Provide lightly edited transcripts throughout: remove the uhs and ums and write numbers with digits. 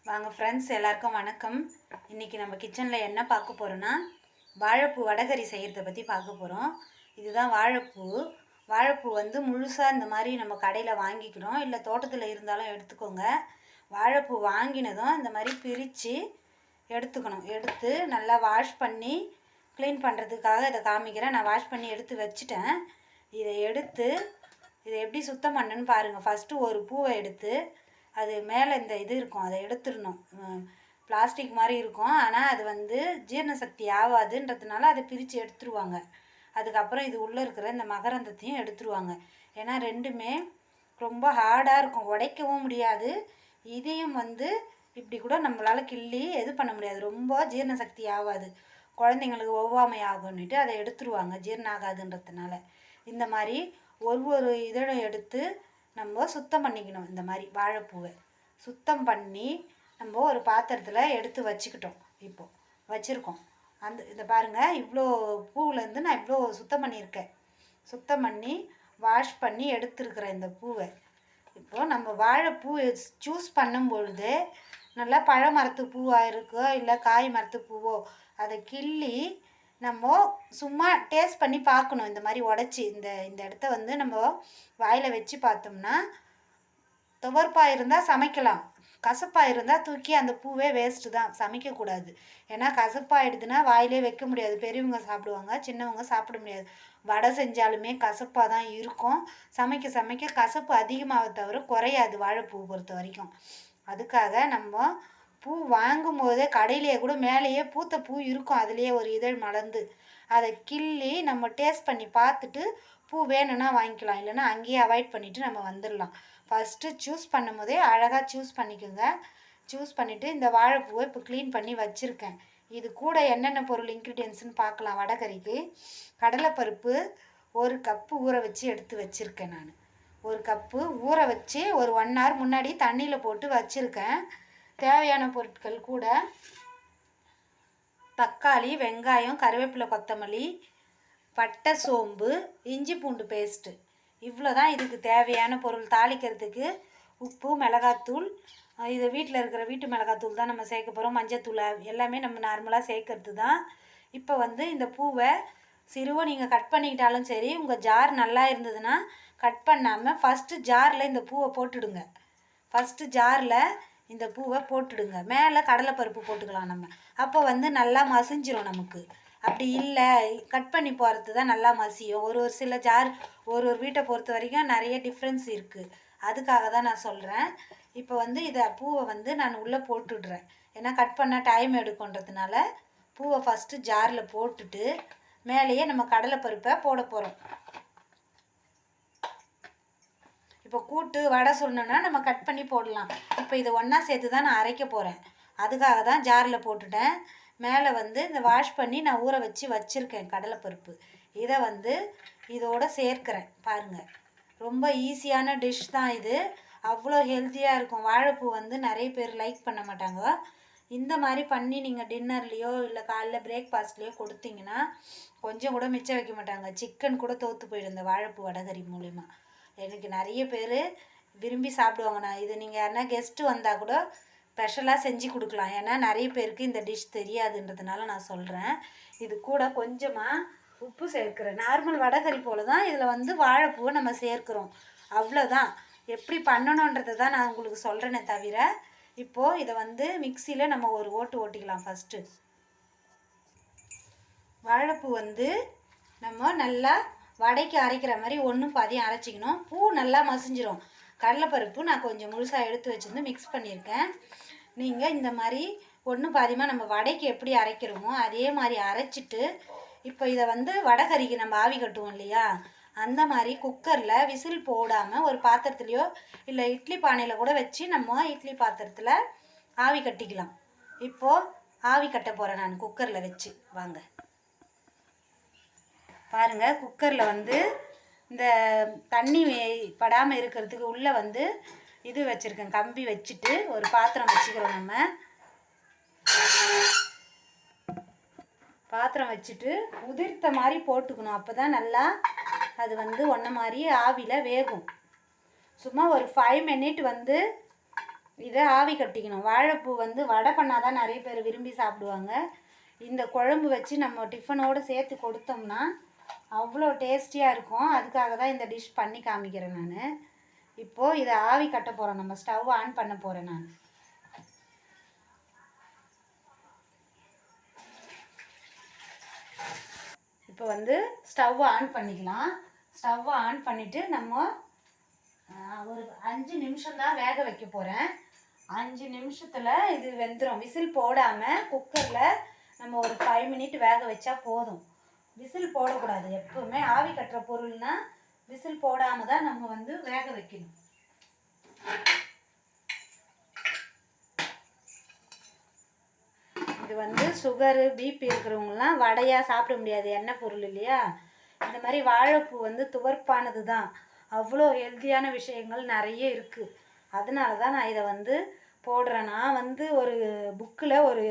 வாங்க ஃப்ரெண்ட்ஸ், எல்லாருக்கும் வணக்கம். இன்றைக்கி நம்ம கிச்சனில் என்ன பார்க்க போகிறோன்னா, வாழைப்பூ வடகறி செய்கிறத பற்றி பார்க்க போகிறோம். இதுதான் வாழைப்பூ. வாழைப்பூ வந்து முழுசாக இந்த மாதிரி நம்ம கடையில் வாங்கிக்கிறோம், இல்லை தோட்டத்தில் இருந்தாலும் எடுத்துக்கோங்க. வாழைப்பூ வாங்கினதும் இந்த மாதிரி பிரித்து எடுத்துக்கணும். எடுத்து நல்லா வாஷ் பண்ணி க்ளீன் பண்ணுறதுக்காக இதை காமிக்கிறேன். நான் வாஷ் பண்ணி எடுத்து வச்சுட்டேன். இதை எப்படி சுத்தம் பண்ணுன்னு பாருங்கள். ஃபஸ்ட்டு ஒரு பூவை எடுத்து அது மேலே இந்த இது இருக்கும், அதை எடுத்துடணும். பிளாஸ்டிக் மாதிரி இருக்கும், ஆனால் அது வந்து ஜீரண சக்தி ஆகாதுன்றதுனால அதை பிரித்து எடுத்துருவாங்க. அதுக்கப்புறம் இது உள்ளே இருக்கிற இந்த மகரந்தத்தையும் எடுத்துருவாங்க. ஏன்னா ரெண்டுமே ரொம்ப ஹார்டாக இருக்கும், உடைக்கவும் முடியாது. இதையும் வந்து இப்படி கூட நம்மளால் கிள்ளி எது பண்ண முடியாது, ரொம்ப ஜீரண சக்தி ஆகாது, குழந்தைங்களுக்கு ஒவ்வாமை ஆகும்னுட்டு அதை எடுத்துருவாங்க, ஜீரணம் ஆகாதுன்றதுனால. இந்த மாதிரி ஒரு இதழும் எடுத்து நம்ம சுத்தம் பண்ணிக்கணும். இந்த மாதிரி வாழைப்பூவை சுத்தம் பண்ணி நம்ம ஒரு பாத்திரத்தில் எடுத்து வச்சுக்கிட்டோம். இப்போது வச்சுருக்கோம். இதை பாருங்கள், இவ்வளோ பூவிலேருந்து நான் இவ்வளோ சுத்தம் பண்ணியிருக்கேன். சுத்தம் பண்ணி வாஷ் பண்ணி எடுத்துருக்கிறேன் இந்த பூவை. இப்போது நம்ம வாழைப்பூ சூஸ் பண்ணும் பொழுது நல்லா பழ மரத்து பூவாக இருக்கோ இல்லை காய் மரத்து பூவோ அதை கிள்ளி நம்ம சும்மா டேஸ்ட் பண்ணி பார்க்கணும். இந்த மாதிரி உடச்சி இந்த இடத்த வந்து நம்ம வாயில் வச்சு பார்த்தோம்னா, துவர்ப்பாக இருந்தால் சமைக்கலாம், கசப்பாக இருந்தால் தூக்கி அந்த பூவே வேஸ்ட்டு தான், சமைக்கக்கூடாது. ஏன்னா கசப்பாகிடுதுன்னா வாயிலே வைக்க முடியாது. பெரியவங்க சாப்பிடுவாங்க, சின்னவங்க சாப்பிட முடியாது. வடை செஞ்சாலுமே கசப்பாக தான் இருக்கும். சமைக்க சமைக்க கசப்பு அதிகமாக தவிர குறையாது வாழைப்பூ பொறுத்த வரைக்கும். அதுக்காக நம்ம பூ வாங்கும் போதே கடையிலேயே கூட மேலேயே பூத்த பூ இருக்கும், அதுலேயே ஒரு இதழ் மலர்ந்து அதை கிள்ளி நம்ம டேஸ்ட் பண்ணி பார்த்துட்டு பூ வேணும்னா வாங்கிக்கலாம், இல்லைன்னா அங்கேயே அவாய்ட் பண்ணிவிட்டு நம்ம வந்துடலாம். ஃபஸ்ட்டு சூஸ் பண்ணும் போதே அழகாக சூஸ் பண்ணிக்கோங்க. சூஸ் பண்ணிவிட்டு இந்த வாழைப்பூவை இப்போ க்ளீன் பண்ணி வச்சுருக்கேன். இது கூட என்னென்ன பொருள் இன்க்ரீடியன்ட்ஸ்னு பார்க்கலாம். வடைக்கறிக்கு கடலைப்பருப்பு 1 கப்பு ஊற வச்சு எடுத்து வச்சுருக்கேன். நான் 1 கப்பு ஊற வச்சு ஒரு 1 hour முன்னாடி தண்ணியில் போட்டு வச்சுருக்கேன். தேவையான பொருட்கள் கூட தக்காளி, வெங்காயம், கருவேப்பிலை, கொத்தமல்லி, பட்டை, சோம்பு, இஞ்சி பூண்டு பேஸ்ட்டு, இவ்வளோ தான் இதுக்கு தேவையான பொருள். தாளிக்கிறதுக்கு உப்பு, மிளகாத்தூள், இது வீட்டில் இருக்கிற வீட்டு மிளகாத்தூள் தான் நம்ம சேர்க்க போகிறோம். மஞ்சத்தூள் எல்லாமே நம்ம நார்மலாக சேர்க்கறது தான். இப்போ வந்து இந்த பூவை சிறுவை நீங்கள் கட் பண்ணிக்கிட்டாலும் சரி, உங்கள் ஜார் நல்லா இருந்ததுன்னா கட் பண்ணாமல் ஃபஸ்ட்டு ஜாரில் இந்த பூவை போட்டுடுங்க. ஃபஸ்ட்டு ஜாரில் இந்த பூவை போட்டுடுங்க. மேலே கடலைப்பருப்பு போட்டுக்கலாம் நம்ம. அப்போ வந்து நல்லா மசிஞ்சிரும் நமக்கு. அப்படி இல்லை, கட் பண்ணி போகிறது தான் நல்லா மசியும். ஒரு சில ஜார் ஒரு வீட்டை பொறுத்த வரைக்கும் நிறைய டிஃப்ரென்ஸ் இருக்குது. அதுக்காக தான் நான் சொல்கிறேன். இப்போ வந்து இதை பூவை வந்து நான் உள்ளே போட்டுடுறேன். ஏன்னா கட் பண்ண டைம் எடுக்குன்றதுனால பூவை ஃபஸ்ட்டு ஜாரில் போட்டுட்டு மேலேயே நம்ம கடலைப்பருப்பை போட போகிறோம். இப்போ கூட்டு வடை சொல்லணுன்னா நம்ம கட் பண்ணி போடலாம். இப்போ இதை ஒன்றா சேர்த்து தான் நான் அரைக்க போகிறேன். அதுக்காக தான் ஜாரில் போட்டுட்டேன். மேலே வந்து இந்த வாஷ் பண்ணி நான் ஊற வச்சுருக்கேன் கடலைப்பருப்பு. இதை வந்து இதோடு சேர்க்கிறேன். பாருங்கள், ரொம்ப ஈஸியான டிஷ் தான் இது. அவ்வளோ ஹெல்த்தியாக இருக்கும். வாழைப்பூ வந்து நிறைய பேர் லைக் பண்ண மாட்டாங்க. இந்த மாதிரி பண்ணி நீங்கள் டின்னர்லேயோ இல்லை காலைல பிரேக்ஃபாஸ்ட்லேயோ கொடுத்தீங்கன்னா கொஞ்சம் கூட மிச்சம் வைக்க மாட்டாங்க. சிக்கன் கூட தோற்று போயிடும் இந்த வாழைப்பூ வடகறி மூலிமா. எனக்கு நிறைய பேர் விரும்பி சாப்பிடுவாங்க. நான் இது நீங்கள் யாருன்னா கெஸ்ட்டு வந்தால் கூட ஸ்பெஷலாக செஞ்சு கொடுக்கலாம். ஏன்னா நிறைய பேருக்கு இந்த டிஷ் தெரியாதுன்றதுனால நான் சொல்கிறேன். இது கூட கொஞ்சமாக உப்பு சேர்க்கிறேன். நார்மல் வடகறி போல் தான் இதில் வந்து வாழைப்பூவை நம்ம சேர்க்குறோம், அவ்வளோதான். எப்படி பண்ணணுன்றதை தான் நான் உங்களுக்கு சொல்கிறேனே தவிர. இப்போது இதை வந்து மிக்சியில் நம்ம ஒரு ஓட்டிக்கலாம். ஃபஸ்ட்டு வாழைப்பூ வந்து நம்ம நல்லா வடைக்கு அரைக்கிற மாதிரி ஒன்றும் பாதியும் அரைச்சிக்கணும். பூ நல்லா மசிஞ்சிரும். கடலைப்பருப்பு நான் கொஞ்சம் முழுசாக எடுத்து வச்சுருந்து மிக்ஸ் பண்ணியிருக்கேன். நீங்கள் இந்த மாதிரி ஒன்று பாதியமாக நம்ம வடைக்கு எப்படி அரைக்கிறோமோ அதே மாதிரி அரைச்சிட்டு இப்போ இதை வந்து வடைகறிக்கு நம்ம ஆவி கட்டுவோம் இல்லையா, அந்த மாதிரி குக்கரில் விசில் போடாமல் ஒரு பாத்திரத்துலையோ இல்லை இட்லி பானையில் கூட வச்சு நம்ம இட்லி பாத்திரத்தில் ஆவி கட்டிக்கலாம். இப்போது ஆவி கட்ட போகிறேன் நான் குக்கரில் வச்சு. வாங்க பாருங்கள், குக்கரில் வந்து இந்த தண்ணி படாமல் இருக்கிறதுக்கு உள்ளே வந்து இது வச்சுருக்கேன், கம்பி வச்சுட்டு ஒரு பாத்திரம் வச்சுக்கிறோம். நம்ம பாத்திரம் வச்சுட்டு உதிர்த்த மாதிரி போட்டுக்கணும். அப்போ தான் நல்லா அது வந்து ஒன்றை மாதிரி ஆவியில் வேகும். சும்மா ஒரு 5 minutes வந்து இதை ஆவி கட்டிக்கணும். வாழைப்பூ வந்து வடை பண்ணாதான் நிறைய பேர் விரும்பி சாப்பிடுவாங்க. இந்த குழம்பு வச்சு நம்ம டிஃபனோடு சேர்த்து கொடுத்தோம்னா அவ்வளோ டேஸ்டியாக இருக்கும். அதுக்காக தான் இந்த டிஷ் பண்ணி காமிக்கிறேன் நான். இப்போது இதை ஆவி கட்ட போகிறோம். நம்ம ஸ்டவ் ஆன் பண்ண போகிறேன் நான். இப்போ வந்து ஸ்டவ் ஆன் பண்ணிக்கலாம். ஸ்டவ் ஆன் பண்ணிவிட்டு நம்ம ஒரு 5 நிமிஷம் தான் வேக வைக்க போகிறேன். 5 நிமிஷத்தில் இது வெந்துடும். விசில் போடாமல் குக்கரில் நம்ம ஒரு 5 மினிட் வேக வச்சா போதும். விசில் போடக்கூடாது. எப்பவுமே ஆவி கட்டுற பொருள்னா விசில் போடாமல் தான் நம்ம வந்து வேக வைக்கணும். இது வந்து சுகரு பிபி இருக்கிறவங்கலாம் வடையாக சாப்பிட முடியாது, எண்ணெய் பொருள் இல்லையா. இந்த மாதிரி வாழைப்பூ வந்து துவர்ப்பானது தான். அவ்வளோ ஹெல்த்தியான விஷயங்கள் நிறைய இருக்குது. அதனால தான் நான் இதை வந்து போடுறேன். நான் வந்து ஒரு புக்கில் ஒரு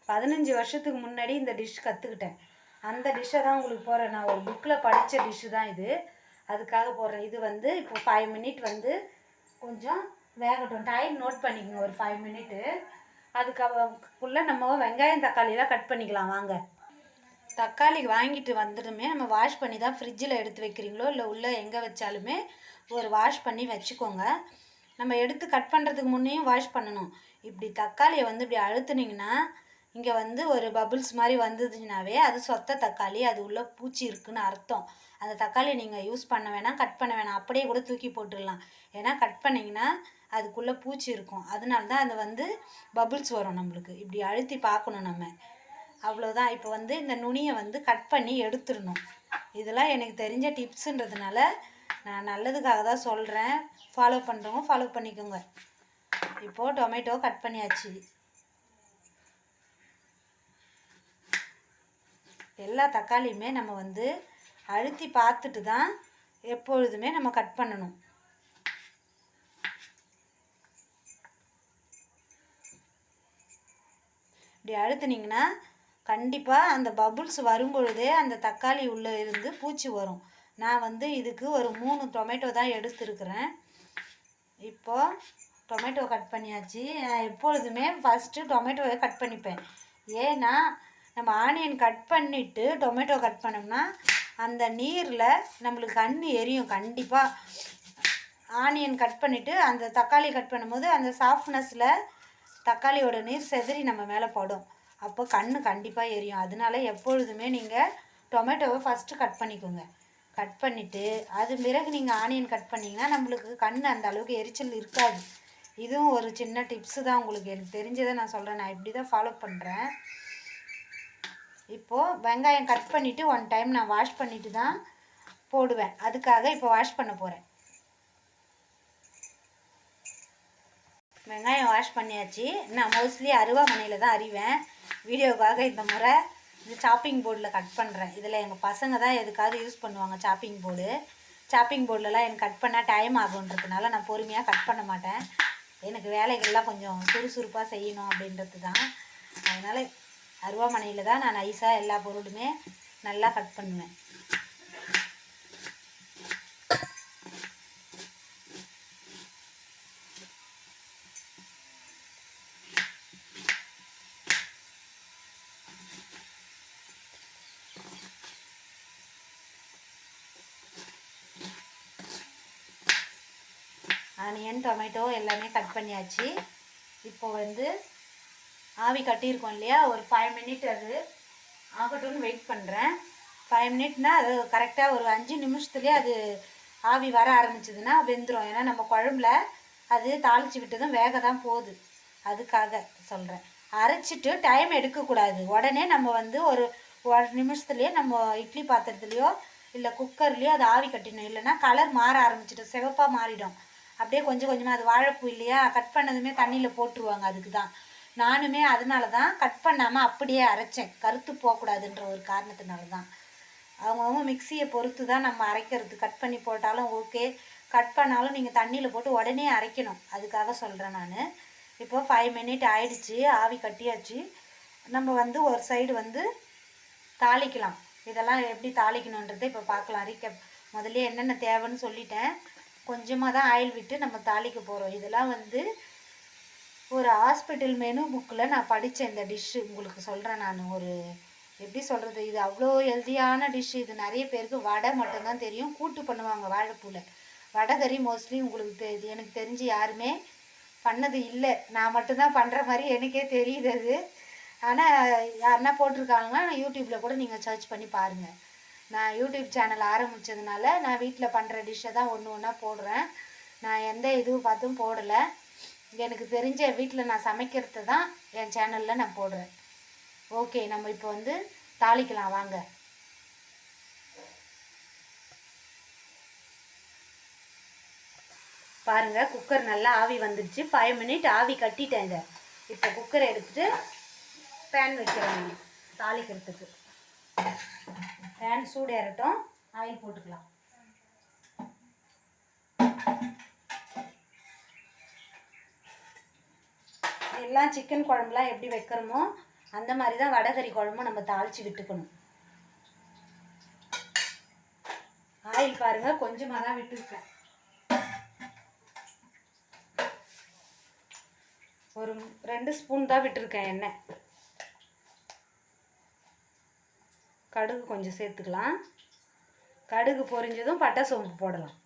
15 வருஷத்துக்கு முன்னாடி இந்த டிஷ் கற்றுக்கிட்டேன். அந்த டிஷ்ஷை தான் உங்களுக்கு போடுறேன். நான் ஒரு புக்கில் படித்த டிஷ்ஷு தான் இது. அதுக்காக போடுறேன். இது வந்து இப்போ 5 மினிட் வந்து கொஞ்சம் வேகட்டும். டைம் நோட் பண்ணிக்கோங்க, ஒரு 5 மினிட்டு. அதுக்குள்ளே நம்ம வெங்காயம் தக்காளியெலாம் கட் பண்ணிக்கலாம் வாங்க. தக்காளி வாங்கிட்டு வந்துடுமே நம்ம வாஷ் பண்ணி தான் ஃப்ரிட்ஜில் எடுத்து வைக்கிறீங்களோ இல்லை உள்ளே எங்கே வச்சாலுமே ஒரு வாஷ் பண்ணி வச்சுக்கோங்க. நம்ம எடுத்து கட் பண்ணுறதுக்கு முன்னையும் வாஷ் பண்ணணும். இப்படி தக்காளியை வந்து இப்படி அழுத்துனீங்கன்னா இங்கே வந்து ஒரு பபுள்ஸ் மாதிரி வந்ததுனாவே அது சொத்த தக்காளி, அது உள்ளே பூச்சி இருக்குதுன்னு அர்த்தம். அந்த தக்காளியை நீங்கள் யூஸ் பண்ண வேணாம், கட் பண்ண வேணாம், அப்படியே கூட தூக்கி போட்டுடலாம். ஏன்னா கட் பண்ணிங்கன்னா அதுக்குள்ளே பூச்சி இருக்கும். அதனால தான் அது வந்து பபுள்ஸ் வரும் நம்மளுக்கு. இப்படி அழுத்தி பார்க்கணும் நம்ம. அவ்வளோதான். இப்போ வந்து இந்த நுனியை வந்து கட் பண்ணி எடுத்துடணும். இதெல்லாம் எனக்கு தெரிஞ்ச டிப்ஸுன்றதுனால நான் நல்லதுக்காக தான் சொல்கிறேன். ஃபாலோ பண்ணுறவங்க ஃபாலோ பண்ணிக்கோங்க. இப்போது டொமேட்டோ கட் பண்ணியாச்சு. எல்லா தக்காளியுமே நம்ம வந்து அழுத்தி பார்த்துட்டு தான் எப்பொழுதுமே நம்ம கட் பண்ணணும். இப்படி அழுத்துனீங்கன்னா கண்டிப்பாக அந்த பபுள்ஸ் வரும்பொழுதே அந்த தக்காளி உள்ளே இருந்து பூச்சி வரும். நான் வந்து இதுக்கு ஒரு 3 டொமேட்டோ தான் எடுத்துருக்குறேன். இப்போது டொமேட்டோ கட் பண்ணியாச்சு. நான் எப்பொழுதுமே ஃபஸ்ட்டு டொமேட்டோவை கட் பண்ணிப்பேன். ஏன்னா நம்ம ஆனியன் கட் பண்ணிவிட்டு டொமேட்டோ கட் பண்ணோம்னா அந்த நீரில் நம்மளுக்கு கண் எரியும். கண்டிப்பாக ஆனியன் கட் பண்ணிவிட்டு அந்த தக்காளி கட் பண்ணும்போது அந்த சாஃப்ட்னஸில் தக்காளியோட நீர் செதறி நம்ம மேலே படும். அப்போ கண் கண்டிப்பாக எரியும். அதனால எப்பொழுதுமே நீங்கள் டொமேட்டோவை ஃபஸ்ட்டு கட் பண்ணிக்கோங்க. கட் பண்ணிவிட்டு அது பிறகு நீங்கள் ஆனியன் கட் பண்ணிங்கன்னா நம்மளுக்கு கண் அந்த அளவுக்கு எரிச்சல் இருக்காது. இதுவும் ஒரு சின்ன டிப்ஸு தான் உங்களுக்கு. எனக்கு தெரிஞ்சதை நான் சொல்கிறேன். நான் இப்படி தான் ஃபாலோ பண்ணுறேன். இப்போது வெங்காயம் கட் பண்ணிவிட்டு 1 டைம் நான் வாஷ் பண்ணிவிட்டு தான் போடுவேன். அதுக்காக இப்போ வாஷ் பண்ண போகிறேன். வெங்காயம் வாஷ் பண்ணியாச்சு. நான் மோஸ்ட்லி அருவாமனையில் தான் அறிவேன். வீடியோக்காக இந்த முறை இது சாப்பிங் போர்டில் கட் பண்ணுறேன். இதில் எங்கள் பசங்க தான் எதுக்காவது யூஸ் பண்ணுவாங்க சாப்பிங் போர்டு. சாப்பிங் போர்டிலலாம் எனக்கு கட் பண்ணால் டைம் ஆகுன்றதுனால நான் பொறுமையாக கட் பண்ண மாட்டேன். எனக்கு வேலைகள்லாம் கொஞ்சம் சுறுசுறுப்பாக செய்யணும் அப்படின்றது தான். அதனால் அருவாமனையில் தான் நான் நைஸாக எல்லா பொருளுமே நல்லா கட் பண்ணுவேன். ஆனியன் டொமேட்டோ எல்லாமே கட் பண்ணியாச்சு. இப்போ வந்து ஆவி கட்டியிருக்கோம் இல்லையா, ஒரு 5 மினிட் அது ஆகட்டும்னு வெயிட் பண்ணுறேன். 5 மினிட்னால் அது கரெக்டாக ஒரு 5 நிமிஷத்துலேயே அது ஆவி வர ஆரம்பிச்சதுன்னா வெந்துடும். ஏன்னா நம்ம குழம்புல அது தாளித்து விட்டதும் வேக தான் போகுது. அதுக்காக சொல்கிறேன். அரைச்சிட்டு டைம் எடுக்கக்கூடாது. உடனே நம்ம வந்து ஒரு 1 நிமிஷத்துலேயே நம்ம இட்லி பாத்திரத்துலேயோ இல்லை குக்கர்லேயோ அது ஆவி கட்டிடணும். இல்லைன்னா கலர் மாற ஆரம்பிச்சிடும், சிவப்பாக மாறிடும். அப்படியே கொஞ்சம் கொஞ்சமாக அது வாழைப்பூ இல்லையா, கட் பண்ணதுமே தண்ணியில் போட்டுருவாங்க. அதுக்கு தான் நானுமே அதனால தான் கட் பண்ணாமல் அப்படியே அரைச்சேன். கருத்து போகக்கூடாதுன்ற ஒரு காரணத்தினால தான். அவங்கவுங்க மிக்சியை பொறுத்து தான் நம்ம அரைக்கிறது. கட் பண்ணி போட்டாலும் ஓகே, கட் பண்ணாலும் நீங்கள் தண்ணியில் போட்டு உடனே அரைக்கணும். அதுக்காக சொல்கிறேன் நான். இப்போ 5 மினிட் ஆயிடுச்சு, ஆவி கட்டியாச்சு. நம்ம வந்து ஒரு சைடு வந்து தாளிக்கலாம். இதெல்லாம் எப்படி தாளிக்கணுன்றதை இப்போ பார்க்கலாம். முதல்ல என்னென்ன தேவைன்னு சொல்லிட்டேன். கொஞ்சமாக தான் ஆயில் விட்டு நம்ம தாளிக்க போகிறோம். இதெல்லாம் வந்து ஒரு ஹாஸ்பிட்டல் மெனு புக்கில் நான் படித்தேன் இந்த டிஷ்ஷு உங்களுக்கு சொல்கிறேன். நான் ஒரு எப்படி சொல்கிறது, இது அவ்வளோ ஹெல்த்தியான டிஷ்ஷு. இது நிறைய பேருக்கு வடை மட்டும்தான் தெரியும், கூட்டு பண்ணுவாங்க வாழைப்பூவில். வடைகறி மோஸ்ட்லி உங்களுக்கு எனக்கு தெரிஞ்சு யாருமே பண்ணது இல்லை. நான் மட்டும்தான் பண்ணுற மாதிரி எனக்கே தெரியுது அது. ஆனால் யாருன்னா போட்டிருக்காங்கன்னா யூடியூப்பில் கூட நீங்கள் சர்ச் பண்ணி பாருங்கள். நான் யூடியூப் சேனல் ஆரம்பித்ததுனால நான் வீட்டில் பண்ணுற டிஷ்ஷை தான் ஒன்று ஒன்றா போடுறேன். நான் எந்த இதுவும் பார்த்தும் போடலை. எனக்கு தெரிஞ்ச வீட்டில் நான் சமைக்கிறது தான் என் சேனலில் நான் போடுறேன். ஓகே, நம்ம இப்போ வந்து தாளிக்கலாம் வாங்க. பாருங்கள், குக்கர் நல்லா ஆவி வந்துடுச்சு. 5 மினிட் ஆவி கட்டிட்டேன் இதை. இப்போ குக்கரை எடுத்துகிட்டு பேன் வைக்கிறேன் தாளிக்கிறதுக்கு. பேன் சூடு ஏறட்டும், ஆயில் போட்டுக்கலாம். எல்லாம் சிக்கன் குழம்புலாம் எப்படி வைக்கிறோமோ அந்த மாதிரி தான் வடைகறி குழம்பும் நம்ம தாளித்து விட்டுக்கணும். ஆயில் பாருங்கள் கொஞ்சமாக தான் விட்டுருக்கேன். ஒரு 2 ஸ்பூன் தான் விட்டுருக்கேன் எண்ணெய். கடுகு கொஞ்சம் சேர்த்துக்கலாம். கடுகு பொரிஞ்சதும் பட்டை சோம்பு போடலாம்.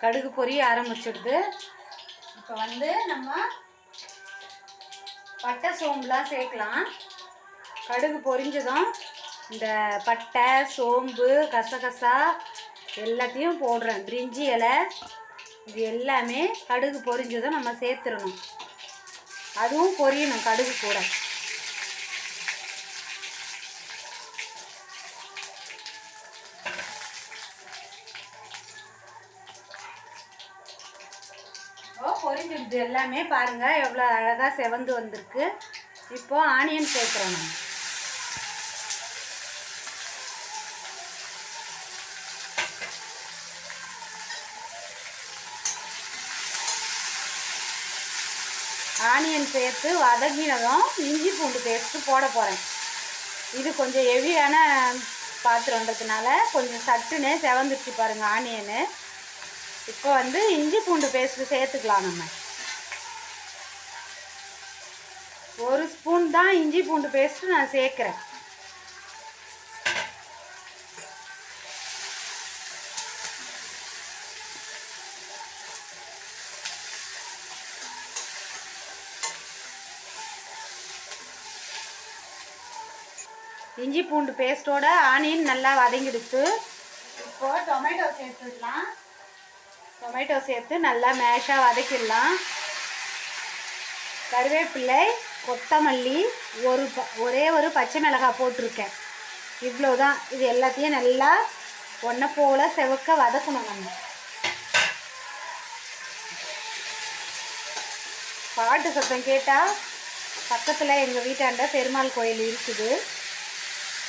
கடுகு பொரிய ஆரம்பிச்சிடுது. இப்போ வந்து நம்ம பட்டை சோம்புலாம் சேர்க்கலாம். கடுகு பொரிஞ்சதும் இந்த பட்டை சோம்பு கசகசா எல்லாத்தையும் போடுறேன். பிரிஞ்சி இலை இது எல்லாமே கடுகு பொரிஞ்சதும் நம்ம சேர்த்துடணும். அதுவும் பொரியணும் கடுகு கூட. பொரிஞ்சிடுது எல்லாமே. பாருங்கள் எவ்வளோ அழகாக செவந்து வந்திருக்கு. இப்போது ஆனியன் சேர்க்குறோம். நம்ம ஆனியன் சேர்த்து வதங்கினதும் இஞ்சி பூண்டு பேஸ்ட்டு போட போகிறேன். இது கொஞ்சம் ஹெவியான பாத்திரன்றதுனால கொஞ்சம் சட்டுன்னு செவந்துச்சு பாருங்கள் ஆனியனு. இப்போ வந்து இஞ்சி பூண்டு பேஸ்ட்டு சேர்த்துக்கலாம். நம்ம 1 ஸ்பூன் தான் இஞ்சி பூண்டு பேஸ்ட்டு நான் சேர்க்குறேன். இஞ்சி பூண்டு பேஸ்ட்டோட ஆனியன் நல்லா வதங்கிடுச்சு. இப்போது டொமேட்டோ சேர்த்துடலாம். டொமேட்டோ சேர்த்து நல்லா மேஷாக வதக்கிடலாம். கருவேப்பிலை கொத்தமல்லி ஒரே ஒரு பச்சை மிளகாய் போட்டிருக்கேன். இவ்வளோதான். இது எல்லாத்தையும் நல்லா ஒன்றை போல் செவக்க வதக்கணும். நம்ம பாட்டு சத்தம் கேட்டால் பக்கத்தில் எங்கள் வீட்டாண்ட பெருமாள் கோயில் இருக்குது.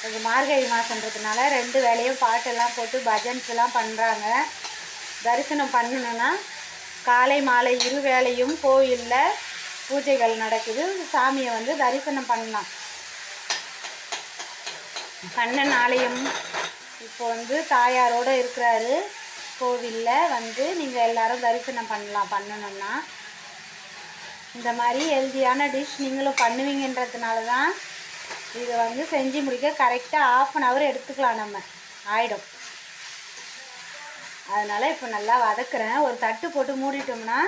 அது மார்கழி மாதன்றதுனால 2 வேளையும் பாட்டெல்லாம் போட்டு பஜன்ஸ் எல்லாம் பண்ணுறாங்க. தரிசனம் பண்ணணுன்னா காலை மாலை 2 வேளையும் கோயிலில் பூஜைகள் நடக்குது. சாமியை வந்து தரிசனம் பண்ணலாம். கண்ணன் ஆலயம் இப்போ வந்து தாயாரோடு இருக்கிறாரு கோவிலில். வந்து நீங்கள் எல்லோரும் தரிசனம் பண்ணணும்னா இந்த மாதிரி ஹெல்தியான டிஷ் நீங்களும் பண்ணுவீங்கன்றதுனால தான் இதை வந்து செஞ்சு முடிக்க கரெக்டாக 1/2 hour எடுத்துக்கலாம். நம்ம ஆகிடும். அதனால் இப்போ நல்லா வதக்குறேன். ஒரு தட்டு போட்டு மூடிட்டோம்னா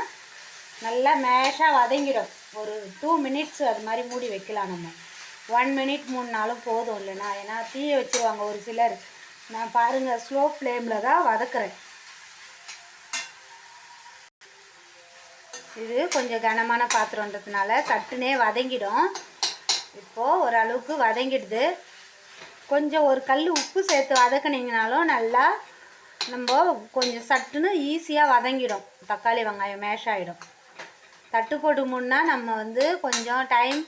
நல்லா மேஷாக வதங்கிடும். ஒரு 2 மினிட்ஸ் அது மாதிரி மூடி வைக்கலாம். நம்ம 1 மினிட் மூடினாலும் போதும் இல்லைனா, ஏன்னா தீயை வச்சுருவாங்க ஒரு சிலர். நான் பாருங்கள் ஸ்லோ ஃப்ளேமில் தான் வதக்குறேன். இது கொஞ்சம் கனமான பாத்திரன்றதுனால சட்டுனே வதங்கிடும். இப்போது ஓரளவுக்கு வதங்கிடுது. கொஞ்சம் ஒரு கல் உப்பு சேர்த்து வதக்குனிங்கனாலும் நல்லா நம்ம கொஞ்சம் சட்டுன்னு ஈஸியாக வதங்கிடும். தக்காளி வெங்காயம் மேஷ் ஆகிடும். தட்டு போட்டு மூடினா நம்ம வந்து கொஞ்சம் டைம்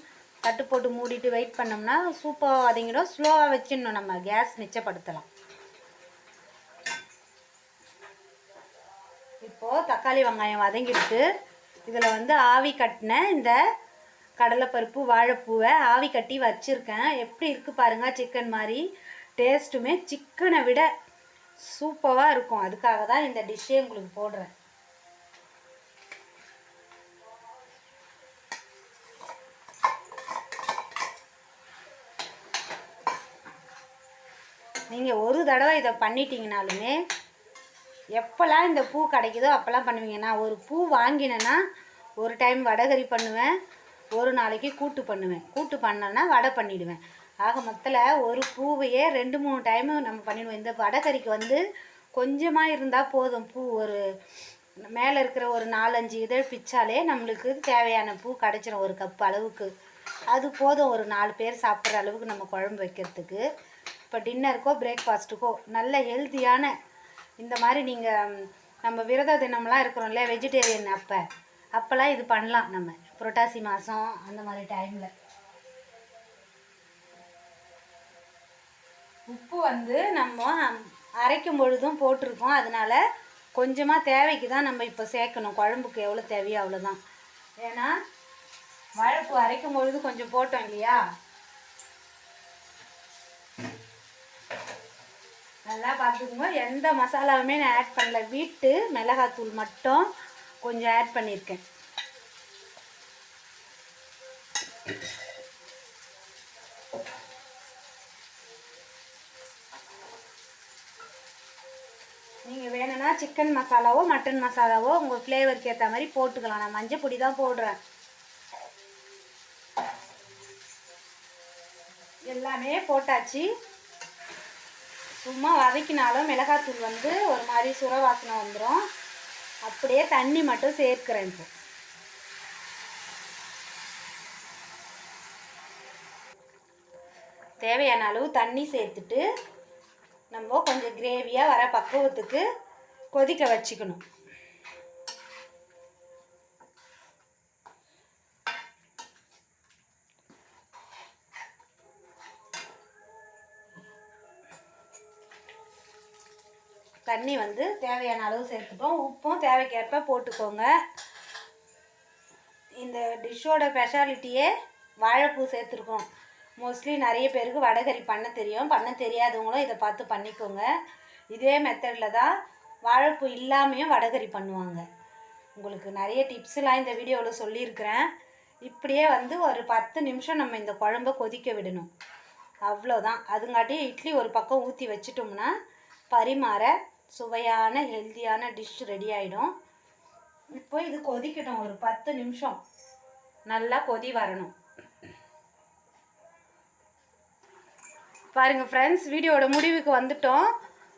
தட்டு போட்டு மூடிட்டு வெயிட் பண்ணோம்னா சூப்பராக வதங்கிடும். ஸ்லோவாக வச்சிடணும். நம்ம கேஸ் மிச்சப்படுத்தலாம். இப்போது தக்காளி வெங்காயம் வதங்கிட்டு இதில் வந்து ஆவி கட்டின இந்த கடலைப்பருப்பு வாழைப்பூவை ஆவி கட்டி வச்சுருக்கேன். எப்படி இருக்குது பாருங்கள், சிக்கன் மாதிரி. டேஸ்ட்டுமே சிக்கனை விட சூப்பராக இருக்கும். அதுக்காக தான் இந்த டிஷ்ஷே உங்களுக்கு போடுறேன். நீங்கள் ஒரு தடவை இதை பண்ணிட்டீங்கனாலுமே எப்போல்லாம் இந்த பூ கிடைக்குதோ அப்போல்லாம் பண்ணுவீங்க. நான் ஒரு பூ வாங்கினேன்னா ஒரு டைம் வடைகறி பண்ணுவேன், ஒரு நாளைக்கு கூட்டு பண்ணுவேன். கூட்டு பண்ணேன்னா வடை பண்ணிவிடுவேன். ஆக மொத்தத்தில் ஒரு பூவையே 2-3 டைமு நம்ம பண்ணிடுவோம். இந்த வடைகறிக்கு வந்து கொஞ்சமாக இருந்தால் போதும். பூ ஒரு மேலே இருக்கிற ஒரு 4-5 இதழ் பிச்சாலே நம்மளுக்கு தேவையான பூ கிடச்சிரும். ஒரு கப் அளவுக்கு அது போதும். ஒரு 4 பேர் சாப்பிட்ற அளவுக்கு நம்ம குழம்பு வைக்கிறதுக்கு. இப்போ டின்னருக்கோ பிரேக்ஃபாஸ்ட்டுக்கோ நல்ல ஹெல்த்தியான இந்த மாதிரி நீங்கள் நம்ம விரத தினம்லாம் இருக்கிறோம் இல்லையா, வெஜிடேரியன் அப்போல்லாம் இது பண்ணலாம். நம்ம புரட்டாசி மாதம் அந்த மாதிரி டைமில். உப்பு வந்து நம்ம அரைக்கும் பொழுதும் போட்டிருக்கோம். அதனால் கொஞ்சமாக தேவைக்கு தான் நம்ம இப்போ சேர்க்கணும். குழம்புக்கு எவ்வளோ தேவையோ அவ்வளோதான். ஏன்னா வாழைப்பூ அரைக்கும் பொழுது கொஞ்சம் போட்டோம் இல்லையா, நல்லா பார்த்துக்கோங்க. எந்த மசாலாவுமே நான் ஆட் பண்ணல. வீட்டு மிளகாத்தூள் மட்டும் கொஞ்சம் ஆட் பண்ணியிருக்கேன். நீங்கள் வேணும்னா சிக்கன் மசாலாவோ மட்டன் மசாலாவோ உங்கள் ஃப்ளேவருக்கு ஏற்ற மாதிரி போட்டுக்கலாம். நான் மஞ்சள் பொடி தான் போடுறேன். எல்லாமே போட்டாச்சு. சும்மா வதக்கினாலும் மிளகாத்தூள் வந்து ஒரு மாதிரி சுரவாசனை வந்துடும். அப்படியே தண்ணி மட்டும் சேர்க்கிறேன். இப்போ தேவையான அளவு தண்ணி சேர்த்துட்டு நம்ம கொஞ்சம் கிரேவியாக வர பக்குவத்துக்கு கொதிக்க வச்சுக்கணும். தண்ணி வந்து தேவையான அளவு சேர்த்துப்போம். உப்பும் தேவைக்கேற்ப போட்டுக்கோங்க. இந்த டிஷ்ஷோட ஸ்பெஷாலிட்டியே வாழைப்பூ சேர்த்துருக்கோம். மோஸ்ட்லி நிறைய பேருக்கு வடைகறி பண்ண தெரியும். பண்ண தெரியாதவங்களும் இதை பார்த்து பண்ணிக்கோங்க. இதே மெத்தடில் தான் வாழைப்பூ இல்லாமையும் வடைகறி பண்ணுவாங்க. உங்களுக்கு நிறைய டிப்ஸ்லாம் இந்த வீடியோவில் சொல்லியிருக்கிறேன். இப்படியே வந்து ஒரு 10 நிமிஷம் நம்ம இந்த குழம்ப கொதிக்க விடணும். அவ்வளோதான். அதுங்காட்டி இட்லி ஒரு பக்கம் ஊற்றி வச்சிட்டோம்னா பரிமாற சுவையான ஹெல்த்தியான டிஷ் ரெடி ஆகிடும். இப்போ இது கொதிக்கட்டும். ஒரு 10 நிமிஷம் நல்லா கொதி வரணும். பாருங்கள் ஃப்ரெண்ட்ஸ், வீடியோட முடிவுக்கு வந்துட்டோம்.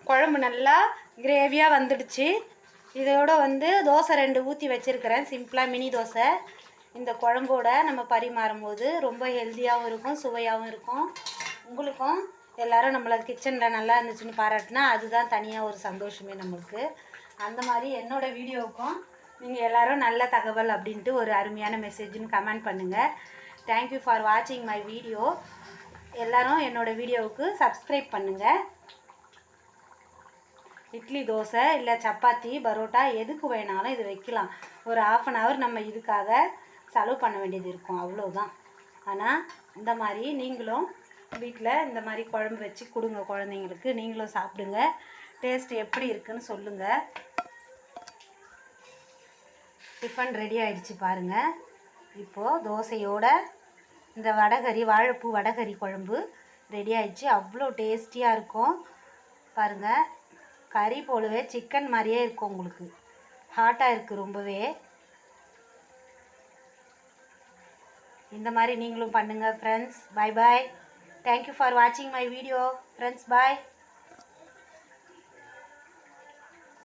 குழம்பு நல்லா கிரேவியாக வந்துடுச்சு. இதோட வந்து தோசை 2 ஊற்றி வச்சுருக்கிறேன். சிம்பிளாக மினி தோசை. இந்த குழம்போட நம்ம பரிமாறும் போது ரொம்ப ஹெல்த்தியாகவும் இருக்கும், சுவையாகவும் இருக்கும். உங்களுக்கும் எல்லோரும் நம்மளை கிச்சனில் நல்லா இருந்துச்சுன்னு பாராட்டினா அதுதான் தனியாக ஒரு சந்தோஷமே நம்மளுக்கு. அந்த மாதிரி என்னோடய வீடியோவுக்கும் நீங்கள் எல்லோரும் நல்ல தகவல் அப்படின்ட்டு ஒரு அருமையான மெசேஜ்னு கமெண்ட் பண்ணுங்கள். தேங்க்யூ ஃபார் வாட்சிங் மை வீடியோ. எல்லோரும் என்னோடய வீடியோவுக்கு சப்ஸ்கிரைப் பண்ணுங்கள். இட்லி தோசை இல்லை சப்பாத்தி பரோட்டா எதுக்கு வேணாலும் இது வைக்கலாம். ஒரு 1/2 hour நம்ம இதுக்காக செலவு பண்ண வேண்டியது இருக்கும், அவ்வளோதான். ஆனால் இந்த மாதிரி நீங்களும் வீட்டில் இந்த மாதிரி குழம்பு வச்சு கொடுங்க குழந்தைங்களுக்கு. நீங்களும் சாப்பிடுங்க. டேஸ்ட் எப்படி இருக்குன்னு சொல்லுங்கள். டிஃபன் ரெடி ஆகிடுச்சு பாருங்கள். இப்போது தோசையோட இந்த வடைகறி வாழைப்பூ வடைகறி குழம்பு ரெடி ஆகிடுச்சு. அவ்வளோ டேஸ்டியாக இருக்கும் பாருங்கள். கறி போலவே சிக்கன் மாதிரியே இருக்கும். உங்களுக்கு ஹாட்டாக இருக்குது ரொம்பவே. இந்த மாதிரி நீங்களும் பண்ணுங்கள் friends. Bye bye. Thank you for watching my video. Friends, bye.